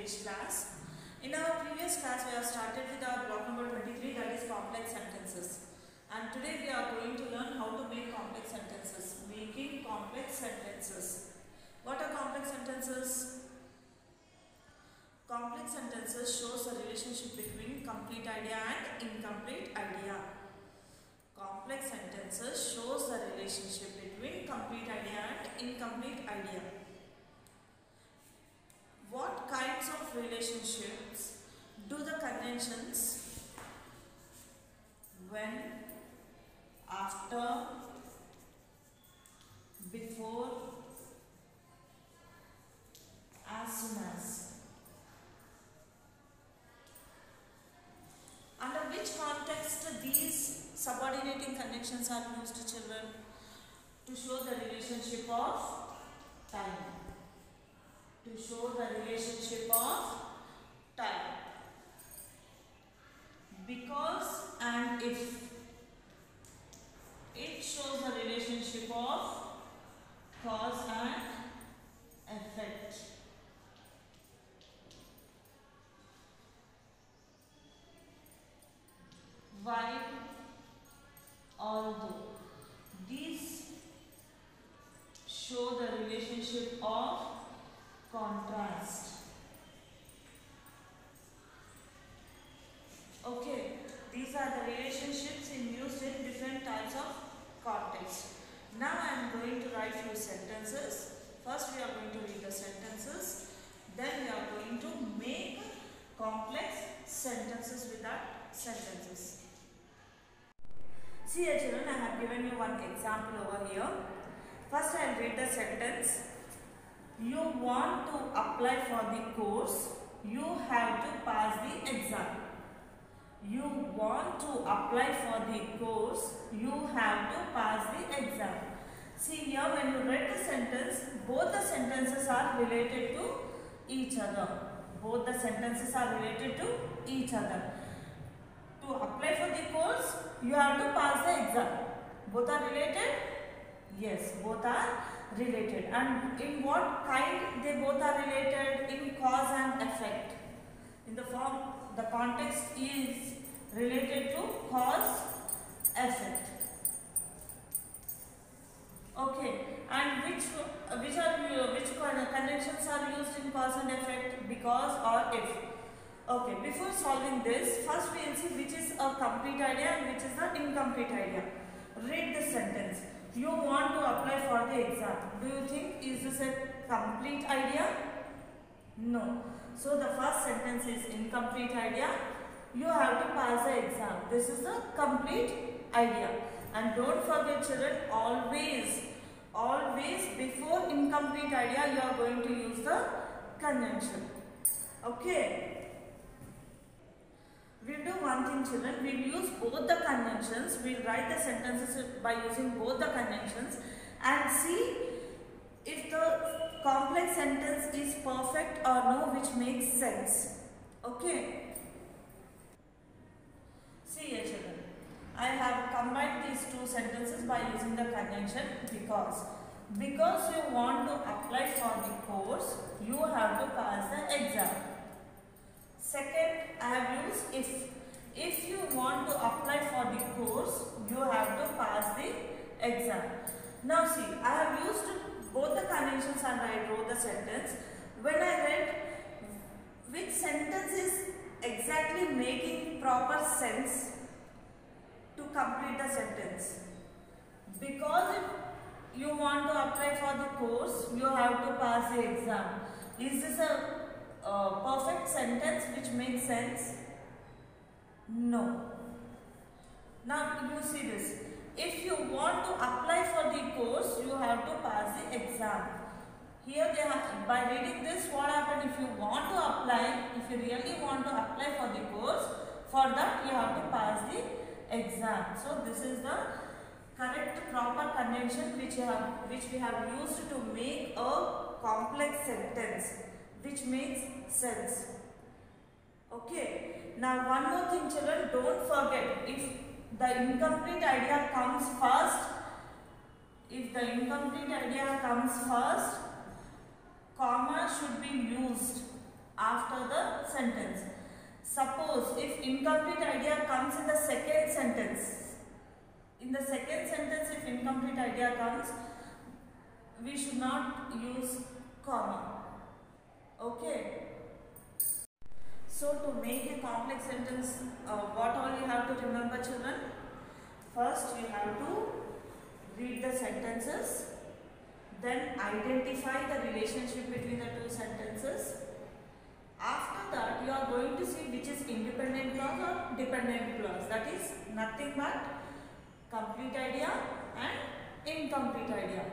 English class. In our previous class, we have started with our block number 23, that is complex sentences. And today we are going to learn how to make complex sentences. Making complex sentences. What are complex sentences? Complex sentences shows a relationship between complete idea and incomplete idea. Complex sentences shows the relationship between complete idea and incomplete idea. What kinds of relationships do the conventions when, after, before, as soon as? Under which context these subordinating conjunctions are used, children? To show the relationship of time. To show the relationship of time. Because and if. It shows the relationship of cause and effect. While, although, these show the relationship of contrast. Okay, these are the relationships used in different types of context. Now I am going to write few sentences. First we are going to read the sentences. Then we are going to make complex sentences with that sentences. See here children, I have given you one example over here. First I will read the sentence. You want to apply for the course, you have to pass the exam. You want to apply for the course, you have to pass the exam. See here, when you read the sentence, both the sentences are related to each other. Both the sentences are related to each other. To apply for the course, you have to pass the exam. Both are related? Yes, both are related. And in what kind they both are related? In cause and effect. In the form, the context is related to cause, effect. Okay, and which conjunctions are used in cause and effect? Because or if. Okay, before solving this, first we will see which is a complete idea and which is the incomplete idea. Read the sentence. You want to apply for the exam. Do you think is this a complete idea? No. So the first sentence is incomplete idea. You have to pass the exam. This is the complete idea. And don't forget children, always before incomplete idea you are going to use the conjunction. Okay. We'll do one thing children, we'll use both the conjunctions, we'll write the sentences by using both the conjunctions and see if the complex sentence is perfect or no, which makes sense. Okay. See here children, I have combined these two sentences by using the conjunction because. Because you want to apply for the course, you have to pass the exam. Second, I have used if. If you want to apply for the course, you have to pass the exam. Now see, I have used both the conjunctions and I wrote the sentence. When I read which sentence is exactly making proper sense to complete the sentence. Because if you want to apply for the course, you have to pass the exam. Is this a perfect sentence which makes sense? No. Now you see this. If you want to apply for the course, you have to pass the exam. Here they have, by reading this, what happened? If you want to apply, if you really want to apply for the course, for that you have to pass the exam. So this is the correct proper conjunction which we have used to make a complex sentence which makes sense. Okay. Now one more thing children, don't forget, if the incomplete idea comes first, comma should be used after the sentence. Suppose if incomplete idea comes in the second sentence, if incomplete idea comes, we should not use comma. Okay. So to make a complex sentence, what all you have to remember, children? First you have to read the sentences, then identify the relationship between the two sentences. After that you are going to see which is independent clause or dependent clause. That is nothing but complete idea and incomplete idea.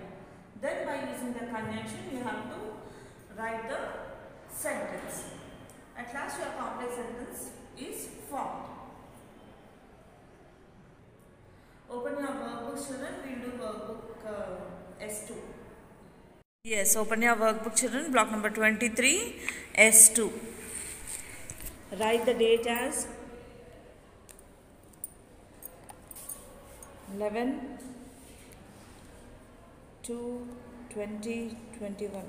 Then by using the conjunction you have to write the sentence. At last your complex sentence is formed. Open your workbook, children. We will do workbook S2. Yes, open your workbook, children. Block number 23, S2. Write the date as 11/2/2021.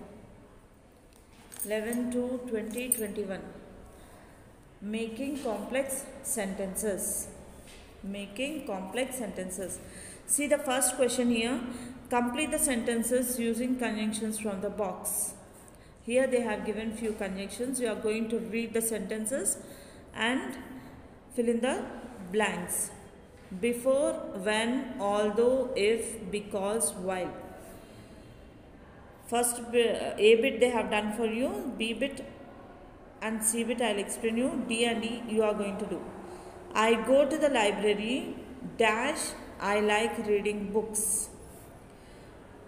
11/2/2021. Making complex sentences. Making complex sentences. See the first question here. Complete the sentences using conjunctions from the box. Here they have given few conjunctions. You are going to read the sentences and fill in the blanks. Before, when, although, if, because, while. First A bit they have done for you. B bit and C bit I will explain you. D and E you are going to do. I go to the library dash I like reading books.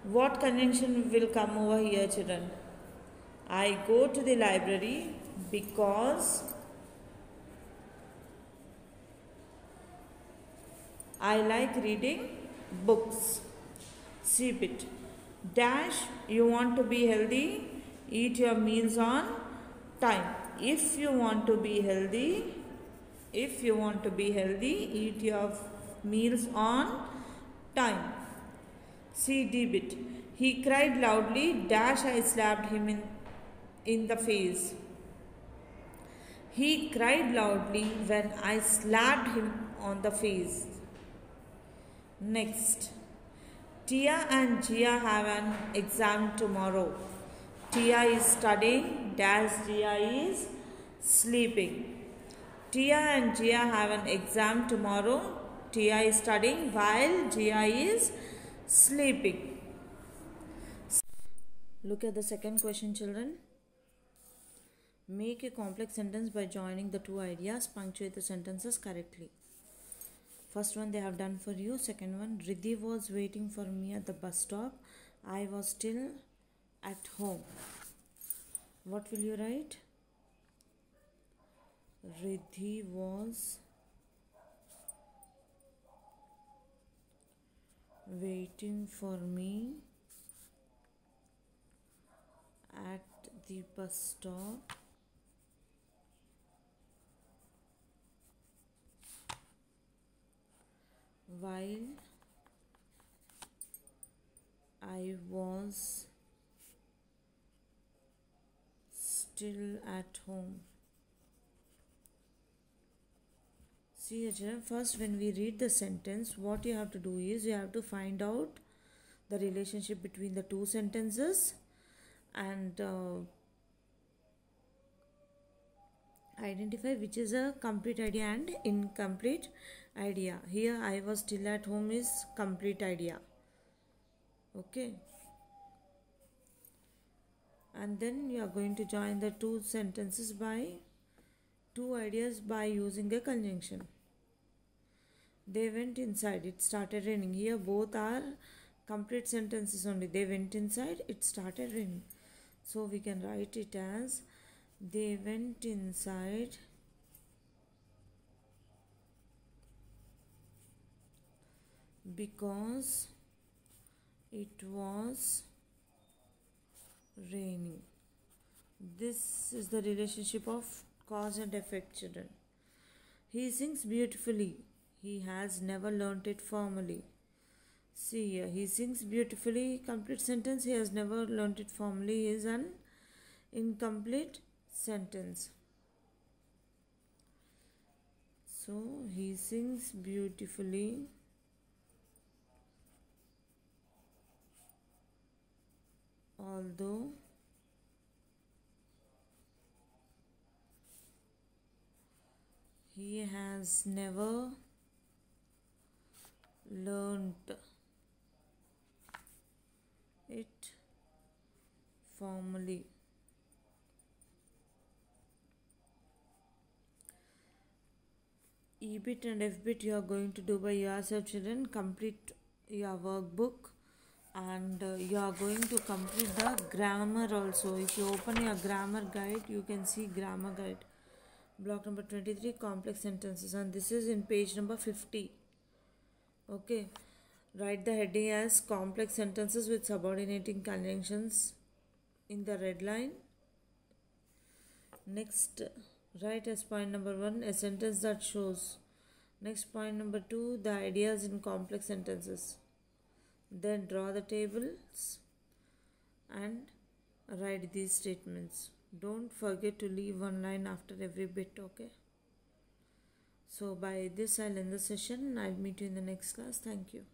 What conjunction will come over here, children? I go to the library because I like reading books. C bit. Dash, you want to be healthy, eat your meals on time. If you want to be healthy, eat your meals on time. C D bit. He cried loudly, dash I slapped him in the face. He cried loudly when I slapped him on the face. Next. Tia and Gia have an exam tomorrow. Tia is studying, dash Gia is sleeping. Tia and Gia have an exam tomorrow. Tia is studying while Gia is sleeping. Look at the second question, children. Make a complex sentence by joining the two ideas. Punctuate the sentences correctly. First one they have done for you. Second one, Riddhi was waiting for me at the bus stop. I was still at home. What will you write? Riddhi was waiting for me at the bus stop. While I was still at home. See, first when we read the sentence, what you have to do is you have to find out the relationship between the two sentences and identify which is a complete idea and incomplete idea. Here I was still at home is complete idea. Okay. And then you are going to join the two sentences by two ideas by using a conjunction. They went inside, it started raining. Here both are complete sentences only. They went inside, it started raining. So we can write it as they went inside because it was raining. This is the relationship of cause and effect, children. He sings beautifully. He has never learnt it formally. See here, he sings beautifully. Complete sentence. He has never learnt it formally is an incomplete sentence. So he sings beautifully, although he has never learnt it formally. E-bit and F-bit you are going to do by yourself, children. Complete your workbook, and you are going to complete the grammar also. If you open your grammar guide, you can see grammar guide. Block number 23, complex sentences, and this is in page number 50. Okay. Write the heading as complex sentences with subordinating conjunctions in the red line. Next, write as point number 1 a sentence that shows. Next, point number 2, the ideas in complex sentences. Then draw the tables and write these statements. Don't forget to leave one line after every bit, okay? So by this I'll end the session. I'll meet you in the next class. Thank you.